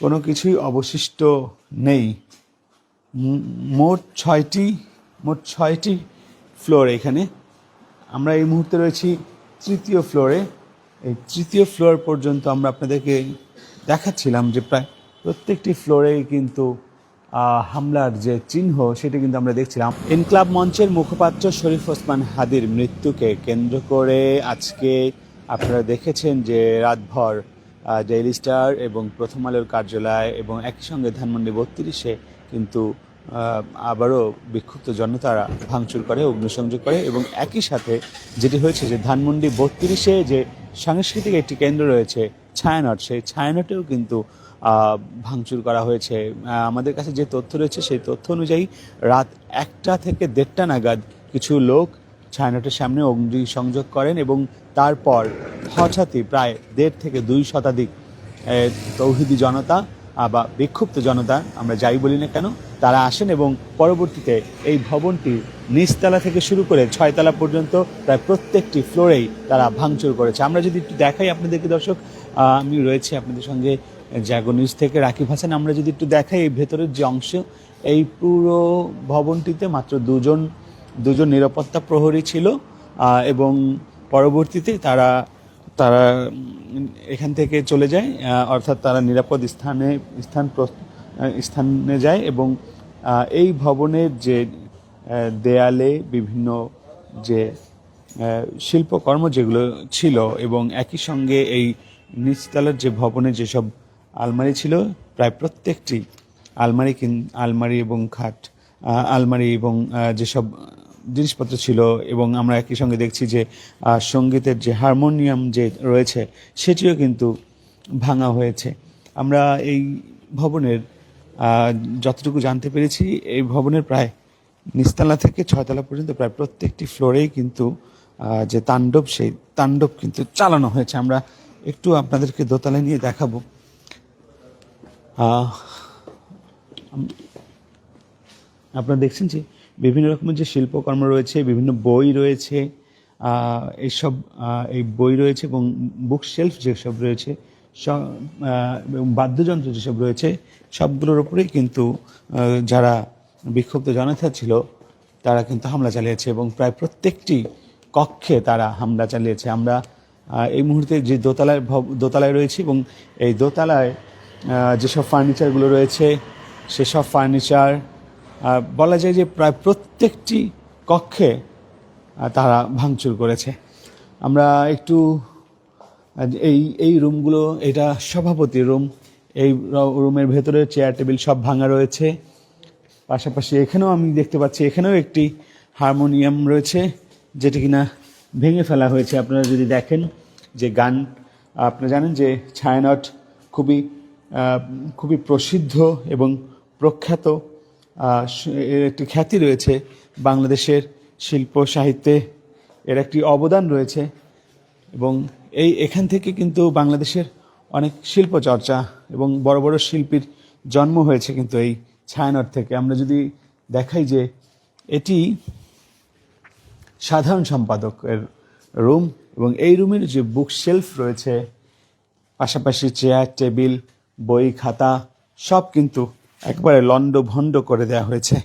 কোনো কিছুই অবশিষ্ট নেই। মোট ছয়টি ফ্লোর এখানে। আমরা এই মুহূর্তে রয়েছি তৃতীয় ফ্লোরে। এই তৃতীয় ফ্লোর পর্যন্ত আমরা আপনাদেরকে দেখাচ্ছিলাম যে প্রায় প্রত্যেকটি ফ্লোরেই কিন্তু হামলার যে চিহ্ন সেটা কিন্তু আমরা দেখছিলাম। ইনকলাব মঞ্চের মুখপাত্র শরীফ ওসমান হাদির মৃত্যুকে কেন্দ্র করে আজকে আপনারা দেখেছেন যে রাতভর ডেইলি স্টার এবং প্রথম আলোর কার্যালয় এবং একই সঙ্গে ধানমন্ডি 32-এ কিন্তু আবারও বিক্ষুব্ধ জনতারা ভাঙচুর করে, অগ্নিসংযোগ করে এবং একই সাথে যেটি হয়েছে যে ধানমন্ডি 32-এ যে সাংস্কৃতিক একটি কেন্দ্র রয়েছে ছায়ানট, সেই ছায়ানটেও কিন্তু ভাঙচুর করা হয়েছে। আমাদের কাছে যে তথ্য রয়েছে সেই তথ্য অনুযায়ী রাত 1টা থেকে 1:30 নাগাদ কিছু লোক ছায়ানটের সামনে অগ্নিসংযোগ করেন এবং তারপর হঠাৎই প্রায় 1.5 থেকে 2 শতাধিক তৌহিদি জনতা বা বিক্ষুব্ধ জনতা, আমরা যাই বলি না কেন, তারা আসেন এবং পরবর্তীতে এই ভবনটি নিচতলা থেকে শুরু করে 6 তলা পর্যন্ত প্রায় প্রত্যেকটি ফ্লোরেই তারা ভাঙচুর করেছে। আমরা যদি একটু দেখাই আপনাদেরকে দর্শক, আমি রয়েছি আপনাদের সঙ্গে জাগো নিউজ থেকে রাকিব হাসান। আমরা যদি একটু দেখাই এই ভেতরের যে অংশ, এই পুরো ভবনটিতে মাত্র দুজন নিরাপত্তা প্রহরী ছিল এবং পরবর্তীতে তারা এখান থেকে চলে যায়, অর্থাৎ তারা নিরাপদ স্থানে যায় এবং এই ভবনের যে দেয়ালে বিভিন্ন যে শিল্পকর্ম যেগুলো ছিল এবং একই সঙ্গে এই নিচতলার যে ভবনে যেসব আলমারি ছিল, প্রায় প্রত্যেকটি আলমারি এবং খাট, আলমারি এবং যেসব জিনিসপত্র ছিল এবং আমরা একই সঙ্গে দেখছি যে সঙ্গীতের যে হারমোনিয়াম যে রয়েছে সেটিও কিন্তু ভাঙা হয়েছে। আমরা এই ভবনের যতটুকু জানতে পেরেছি, এই ভবনের প্রায় নিচতলা থেকে 6 তলা পর্যন্ত প্রায় প্রত্যেকটি ফ্লোরেই কিন্তু যে তাণ্ডব, সেই তাণ্ডব কিন্তু চালানো হয়েছে। আমরা একটু আপনাদেরকে দোতলায় নিয়ে দেখাবো। আপনারা দেখছেন যে বিভিন্ন রকমের যে শিল্পকর্ম রয়েছে, বিভিন্ন বই রয়েছে, এই বই রয়েছে এবং বুক শেলফ যেসব রয়েছে, সব বাদ্যযন্ত্র যেসব রয়েছে সবগুলোর উপরেই কিন্তু যারা বিক্ষুব্ধ জনতা ছিল তারা কিন্তু হামলা চালিয়েছে এবং প্রায় প্রত্যেকটি কক্ষে তারা হামলা চালিয়েছে। আমরা এই মুহূর্তে যে দোতলায় রয়েছি এবং এই দোতলায় যেসব ফার্নিচারগুলো রয়েছে সেসব ফার্নিচার বলা যায় যে প্রায় প্রত্যেকটি কক্ষে তারা ভাঙচুর করেছে। আমরা একটু এই রুমগুলো, এটা সভাপতি রুম, এই রুমের ভেতরে চেয়ার টেবিল সব ভাঙা রয়েছে। পাশাপাশি এখানেও আমি দেখতে পাচ্ছি এখানেও একটি হারমোনিয়াম রয়েছে যেটি কিনা ভেঙে ফেলা হয়েছে। আপনারা যদি দেখেন যে গান, আপনারা জানেন যে ছায়ানট খুবই প্রসিদ্ধ এবং প্রখ্যাত, এর একটি খ্যাতি রয়েছে বাংলাদেশের শিল্প সাহিত্যে, এর একটি অবদান রয়েছে এবং এখান থেকে কিন্তু বাংলাদেশের অনেক শিল্প চর্চা এবং বড় বড় শিল্পীর জন্ম হয়েছে কিন্তু এই ছায়ানট থেকে। আমরা যদি দেখাই যে এটি সাধারণ সম্পাদকের রুম এবং এই রুমের যে বুক শেলফ রয়েছে, পাশাপাশি চেয়ার টেবিল বই খাতা সব কিন্তু একবারে লণ্ডভণ্ড করে দেওয়া হয়েছে।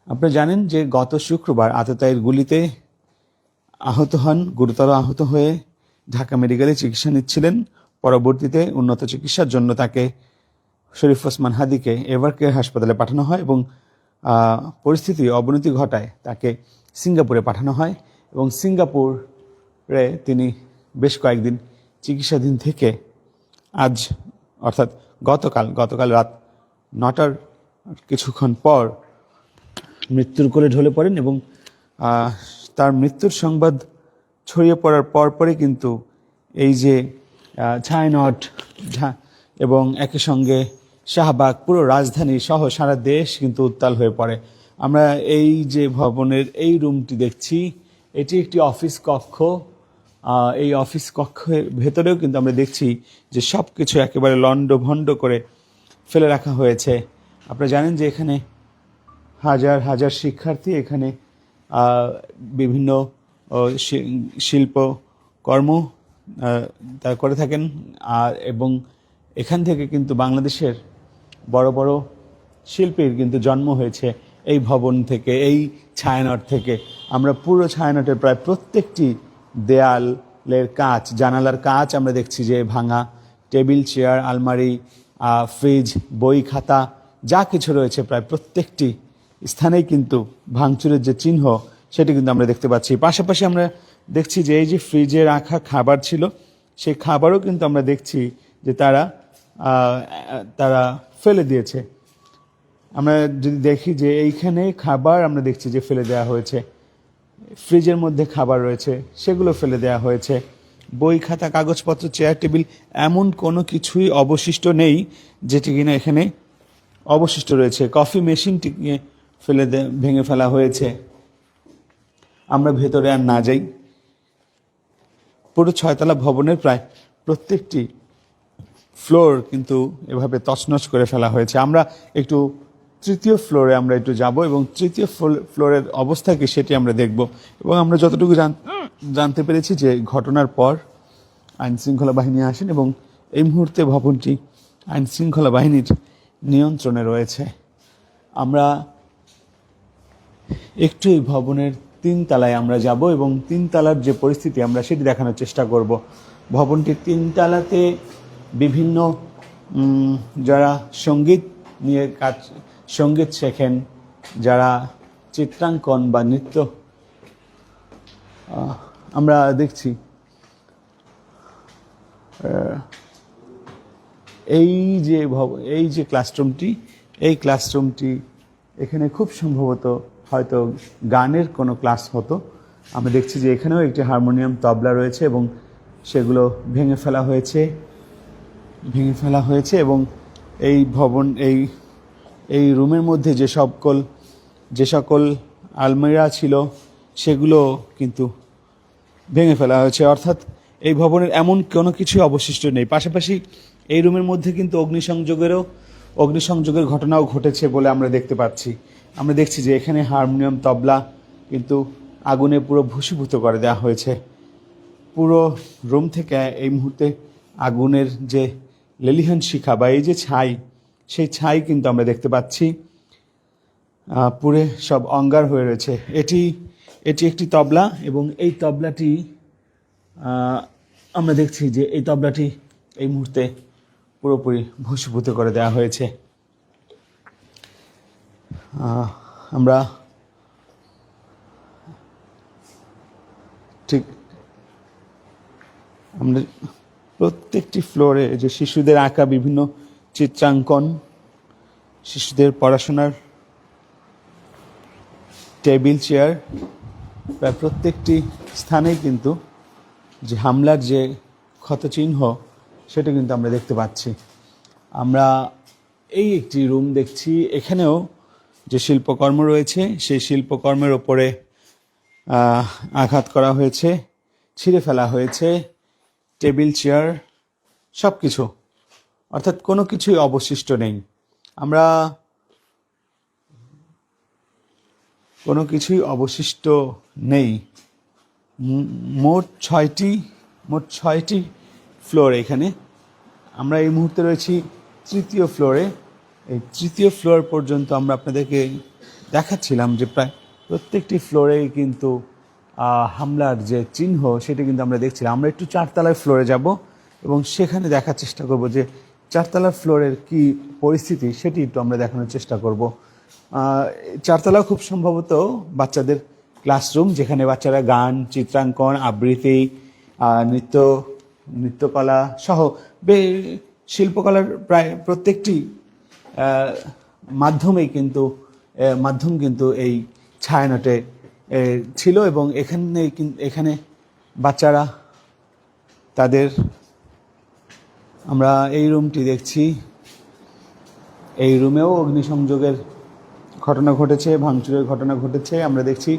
আপনারা জানেন যে গত শুক্রবার আততায়ীর গুলিতে গুরুতর আহত হয়ে ঢাকা মেডিকেলে চিকিৎসা নিচ্ছিলেন। পরবর্তীতে উন্নত চিকিৎসার জন্য তাকে শরীফ ওসমান হাদিকে এভারকেয়ার হাসপাতালে পাঠানো হয় এবং পরিস্থিতি অবনতি ঘটায় তাকে সিঙ্গাপুরে পাঠানো হয় এবং সিঙ্গাপুরে তিনি বেশ কয়েকদিন চিকিৎসাধীন থেকে আজ অর্থাৎ গতকাল রাত 9টার কিছুক্ষণ পর মৃত্যুর কোলে ঢলে পড়েন এবং তার মৃত্যুর সংবাদ ছড়িয়ে পড়ার পরপরই কিন্তু এই যে ছায়ানট এবং একই সঙ্গে শাহবাগ, পুরো রাজধানী সহ সারা দেশ কিন্তু উত্তাল হয়ে পড়ে। আমরা এই যে ভবনের এই রুমটি দেখছি, এটি একটি অফিস কক্ষ। এই অফিস কক্ষের ভেতরেও কিন্তু আমরা দেখছি যে সব কিছু একেবারে লণ্ডভণ্ড করে ফেলে রাখা হয়েছে। আপনারা জানেন যে এখানে হাজার হাজার শিক্ষার্থী এখানে বিভিন্ন শিল্পকর্ম তারা করে থাকেন এবং এখান থেকে কিন্তু বাংলাদেশের বড় বড় শিল্পীর কিন্তু জন্ম হয়েছে এই ভবন থেকে, এই ছায়ানট থেকে। আমরা পুরো ছায়ানটের প্রায় প্রত্যেকটি দেয়ালের কাচ, জানালার কাচ আমরা দেখছি যে ভাঙা। টেবিল, চেয়ার, আলমারি, ফ্রিজ, বই, খাতা যা কিছু রয়েছে প্রায় প্রত্যেকটি স্থানেই কিন্তু ভাঙচুরের যে চিহ্ন সেটি কিন্তু আমরা দেখতে পাচ্ছি। পাশাপাশি আমরা দেখছি যে এই যে ফ্রিজে রাখা খাবার ছিল, সেই খাবারও কিন্তু আমরা দেখছি যে তারা ফেলে দিয়েছে। আমরা যদি দেখি যে এইখানে খাবার আমরা দেখছি যে ফেলে দেওয়া হয়েছে, ফ্রিজের মধ্যে খাবার রয়েছে সেগুলো ফেলে দেওয়া হয়েছে। বই, খাতা, কাগজপত্র, চেয়ার, টেবিল এমন কোনো কিছুই অবশিষ্ট নেই যেটি কিনা এখানে অবশিষ্ট রয়েছে। কফি মেশিনটিকে ভেঙে ফেলা হয়েছে। আমরা ভেতরে আর না যাই। পুরো 6তলা ভবনের প্রায় প্রত্যেকটি ফ্লোর কিন্তু এভাবে তছনছ করে ফেলা হয়েছে। আমরা একটু তৃতীয় ফ্লোরে আমরা একটু যাব এবং তৃতীয় ফ্লোরের অবস্থা কি সেটি আমরা দেখব। এবং আমরা যতটুকু জানতে পেরেছি যে ঘটনার পর আইনশৃঙ্খলা বাহিনী আসেন এবং এই মুহূর্তে ভবনটি আইনশৃঙ্খলা বাহিনীর নিয়ন্ত্রণে রয়েছে। আমরা একটু এই ভবনের 3 তলায় আমরা যাব এবং 3 তলার যে পরিস্থিতি আমরা সেটি দেখানোর চেষ্টা করব। ভবনটির 3 তলাতে বিভিন্ন যারা সঙ্গীত নিয়ে সঙ্গীত শেখেন, যারা চিত্রাঙ্কন বা নৃত্য, আমরা দেখছি এই যে ক্লাসরুমটি এখানে খুব সম্ভবত হয়তো গানের কোনো ক্লাস হতো। আমরা দেখছি যে এখানেও একটি হারমোনিয়াম, তবলা রয়েছে এবং সেগুলো ভেঙে ফেলা হয়েছে এবং এই এই রুমের মধ্যে যে সকল আলমিরা ছিল সেগুলো কিন্তু ভেঙে ফেলা হয়েছে। অর্থাৎ এই ভবনের এমন কোনো কিছুই অবশিষ্ট নেই। পাশাপাশি এই রুমের মধ্যে কিন্তু অগ্নিসংযোগের ঘটনাও ঘটেছে বলে আমরা দেখতে পাচ্ছি। আমরা দেখছি যে এখানে হারমোনিয়াম, তবলা কিন্তু আগুনে পুরো ভূষীভূত করে দেওয়া হয়েছে। পুরো রুম থেকে এই মুহূর্তে আগুনের যে লেলিহান শিখা বা এই যে ছাই, সেই ছাই কিন্তু আমরা দেখতে পাচ্ছি। পুরে সব অঙ্গার হয়ে রয়েছে। এটি একটি তবলা এবং এই তবলাটি আমরা দেখছি যে এই তবলাটি এই মুহূর্তে পুরোপুরি ভূষীভূত করে দেওয়া হয়েছে। আমরা প্রত্যেকটি ফ্লোরে যে শিশুদের আঁকা বিভিন্ন চিত্রাঙ্কন, শিশুদের পড়াশোনার টেবিল, চেয়ার, প্রায় প্রত্যেকটি স্থানেই কিন্তু যে হামলার যে ক্ষতচিহ্ন সেটা কিন্তু আমরা দেখতে পাচ্ছি। আমরা এই একটি রুম দেখছি, এখানেও যে শিল্পকর্ম রয়েছে সেই শিল্পকর্মের ওপরে আঘাত করা হয়েছে, ছিঁড়ে ফেলা হয়েছে। টেবিল, চেয়ার সব কিছু, অর্থাৎ কোনো কিছুই অবশিষ্ট নেই। কোনো কিছুই অবশিষ্ট নেই। মোট ছয়টি ফ্লোর এখানে। আমরা এই মুহূর্তে রয়েছি তৃতীয় ফ্লোরে। এই তৃতীয় ফ্লোর পর্যন্ত আমরা আপনাদেরকে দেখাচ্ছিলাম যে প্রায় প্রত্যেকটি ফ্লোরেই কিন্তু হামলার যে চিহ্ন সেটা কিন্তু আমরা দেখছিলাম। আমরা একটু 4তলায় ফ্লোরে যাব এবং সেখানে দেখার চেষ্টা করব যে 4তলার ফ্লোরের কি পরিস্থিতি সেটি একটু আমরা দেখানোর চেষ্টা করব। 4তলা খুব সম্ভবত বাচ্চাদের ক্লাসরুম, যেখানে বাচ্চারা গান, চিত্রাঙ্কন, আবৃত্তি, নৃত্যকলা সহ শিল্পকলার প্রায় প্রত্যেকটি মাধ্যম কিন্তু এই ছায়ানটে ছিল এবং এখানে বাচ্চারা আমরা এই রুমটি দেখছি, এই রুমেও অগ্নিসংযোগের ঘটনা ঘটেছে, ভাঙচুরের ঘটনা ঘটেছে। আমরা দেখছি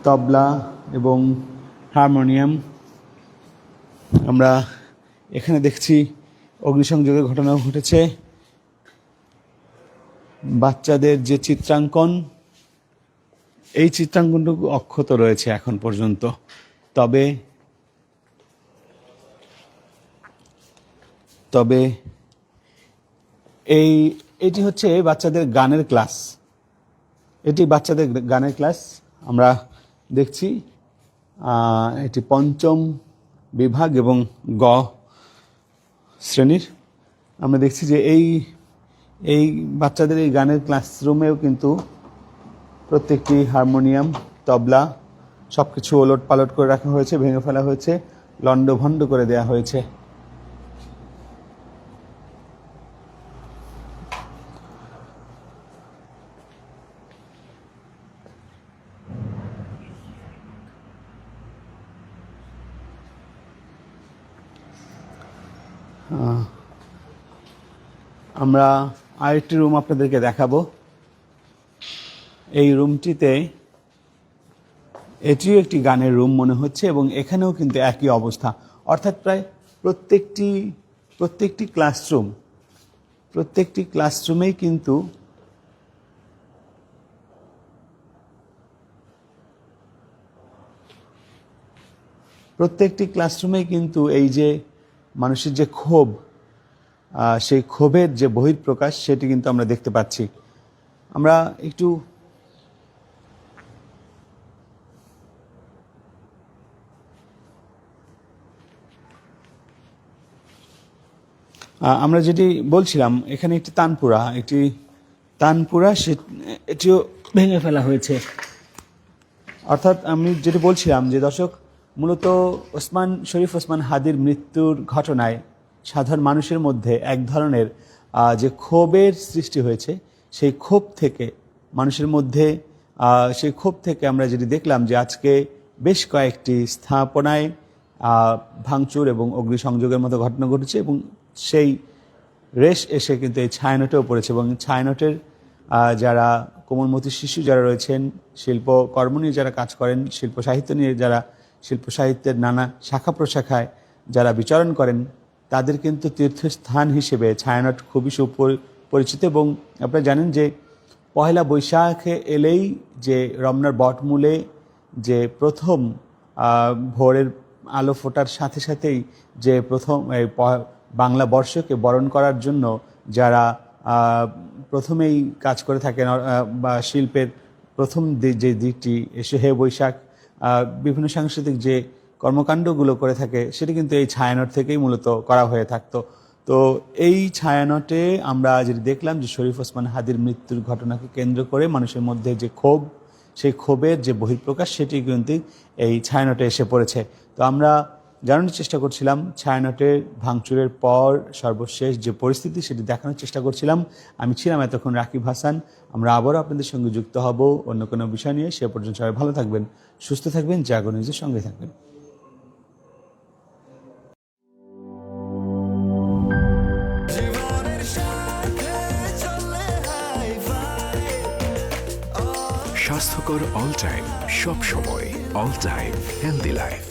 তবলা এবং হারমোনিয়াম, আমরা এখানে দেখছি অগ্নিসংযোগের ঘটনা ঘটেছে। বাচ্চাদের যে চিত্রাঙ্কন, এই চিত্রাঙ্কনটুকু অক্ষত রয়েছে এখন পর্যন্ত। তবে তবে এটি হচ্ছে বাচ্চাদের গানের ক্লাস। এটি বাচ্চাদের গানের ক্লাস আমরা দেখছি। এটি পঞ্চম বিভাগ এবং গ শ্রেণীর। আমরা দেখছি যে এই বাচ্চাদের এই গানের ক্লাসরুমেও কিন্তু প্রত্যেকটি হারমোনিয়াম, তবলা সব কিছু ওলট পালট করে রাখা হয়েছে, ভেঙে ফেলা হয়েছে, লণ্ডভণ্ড করে দেয়া হয়েছে। আমরা আরেকটি রুম আপনাদেরকে দেখাবো। এই রুমটিতে এটিও একটি গানের রুম মনে হচ্ছে এবং এখানেও কিন্তু একই অবস্থা, অর্থাৎ প্রায় প্রত্যেকটি ক্লাসরুমেই কিন্তু এই যে মানুষের যে ক্ষোভ, সেই ক্ষোভের যে বহিঃপ্রকাশ সেটি কিন্তু আমরা দেখতে পাচ্ছি। আমরা একটু আমরা যেটি বলছিলাম, এখানে একটি তানপুরা এটিও ভেঙে ফেলা হয়েছে। অর্থাৎ আমি যেটি বলছিলাম যে দর্শক, মূলত শরীফ ওসমান হাদির মৃত্যুর ঘটনায় সাধারণ মানুষের মধ্যে এক ধরনের যে ক্ষোভের সৃষ্টি হয়েছে, সেই ক্ষোভ থেকে আমরা যেটি দেখলাম যে আজকে বেশ কয়েকটি স্থাপনায় ভাঙচুর এবং অগ্নিসংযোগের মতো ঘটনা ঘটেছে এবং সেই রেশ এসে কিন্তু এই ছায়ানটেও পড়েছে। এবং ছায়ানটের যারা কোমলমতি শিশু যারা রয়েছেন, শিল্পকর্ম নিয়ে যারা কাজ করেন, শিল্প সাহিত্যের নানা শাখা প্রশাখায় যারা বিচরণ করেন, তাদের কিন্তু তীর্থস্থান হিসেবে ছায়ানট খুবই সুপরিচিত। এবং আপনারা জানেন যে পহেলা বৈশাখে এলেই যে রমনার বটমূলে যে প্রথম ভোরের আলো ফোটার সাথে সাথেই যে প্রথম বাংলা বর্ষকে বরণ করার জন্য যারা প্রথমেই কাজ করে থাকেন, বা শিল্পের প্রথম যে দিকটি এসে হে বৈশাখ বিভিন্ন সাংস্কৃতিক যে কর্মকাণ্ডগুলো করে থাকে, সেটি কিন্তু এই ছায়ানট থেকেই মূলত করা হয়ে থাকতো। তো এই ছায়ানটে আমরা যেটি দেখলাম যে শরীফ ওসমান হাদির মৃত্যুর ঘটনাকে কেন্দ্র করে মানুষের মধ্যে যে ক্ষোভ, সেই ক্ষোভের যে বহিঃপ্রকাশ সেটি কিন্তু এই ছায়ানটে এসে পড়েছে। তো আমরা জানানোর চেষ্টা করছিলাম ছায়ানটের ভাঙচুরের পর সর্বশেষ যে পরিস্থিতি, সেটি দেখানোর চেষ্টা করছিলাম। আমি ছিলাম এতক্ষণ রাকিব হাসান। আমরা আবারও আপনাদের সঙ্গে যুক্ত হব অন্য কোনো বিষয় নিয়ে। সে পর্যন্ত সবাই ভালো থাকবেন, সুস্থ থাকবেন, জাগো নিউজের সঙ্গে থাকবেন। স্বাস্থ্যকর অল টাইম, সব সময় অল টাইম হেলদি লাইফ।